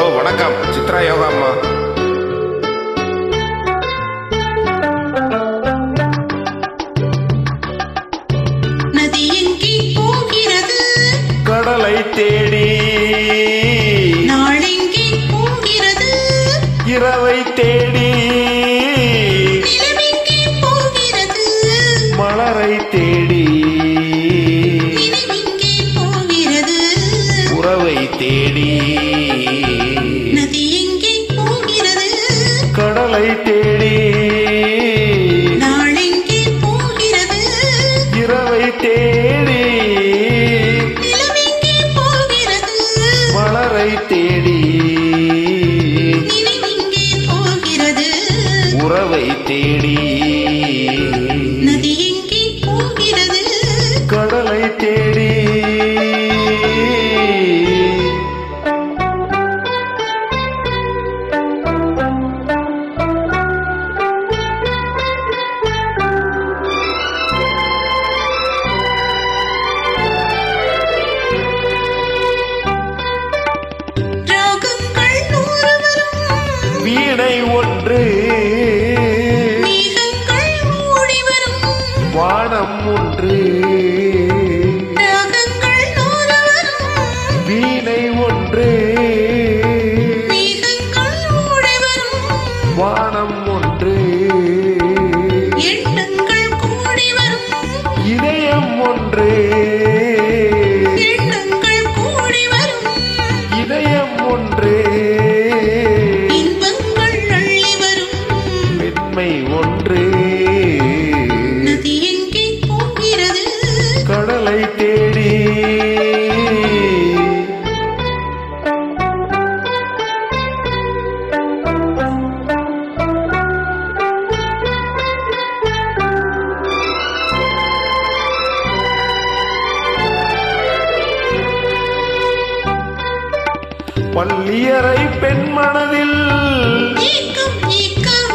Hello வணக்கம், சித்ரா யோகா அம்மா. நதி எங்கே போகிறது? கடலை தேடி. நாளெங்கே போகிறது? இரவை தேடி. நிலவெங்கே போகிறது? மலரை தேடி. நிலவெங்கே போகிறது? உறவை தேடி. நதி எங்கே போகிறது? கடலை தேடி. நாளெங்கே போகிறது? இரவை தேடி. நிலவெங்கே போகிறது? மலரை தேடி. நிலவெங்கே போகிறது? உறவை தேடி. நதி எங்கே போகிறது? கடலை தேடி. ராகங்கள் 100 வரும். வீணை ஒன்று. மேகங்கள் ஓடி வரும். வானம் ஒன்று. ராகங்கள் 100 வரும். வீணை ஒன்று. மேகங்கள் ஓடி வரும். வானம் ஒன்று. எண்ணங்கள் கூடி வரும். இதயம் ஒன்று. எண்ணங்கள் கூடி வரும். இதயம் ஒன்று. இன்பங்கள் அள்ளி வரும். மென்மை ஒன்று. நதி எங்கே போகிறது? கடலை தேடி. பள்ளியறை பெண் மனதில் ஏக்கம் ஏக்கம்.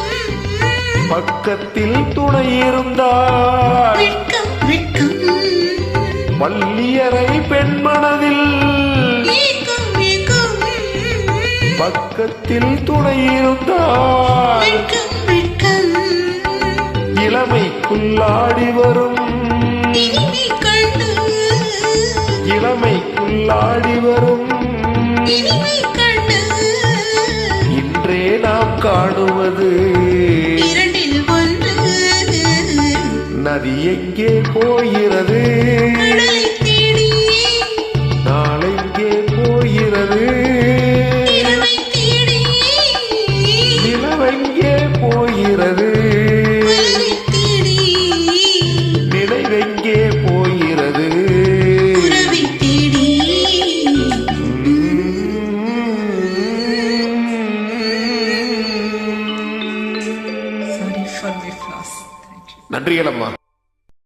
பக்கத்தில் துணை இருந்தால். வெட்கம் வெட்கம். பள்ளியறை பெண் மனதில் ஏக்கம் ஏக்கம். பக்கத்தில் துணை இருந்தால். வெட்கம் வெட்கம். இளமைக்குள்ளாடி வரும். இனிமை கண்டு. இளமைக்குள்ளாடி வரும். இனிமை கண்டு. இன்றே நாம் காணுவது. இரண்டில் ஒன்று. நதி எங்கே போகிறது? கடலை தேடி. நாளெங்கே போகிறது? இரவை தேடி. நிலவெங்கே போகிறது? மலரை தேடி. நினைவெங்கே போகிறது? உறவை தேடி. Sorry for my flaws. Thank you. நன்றிகள் அம்மா.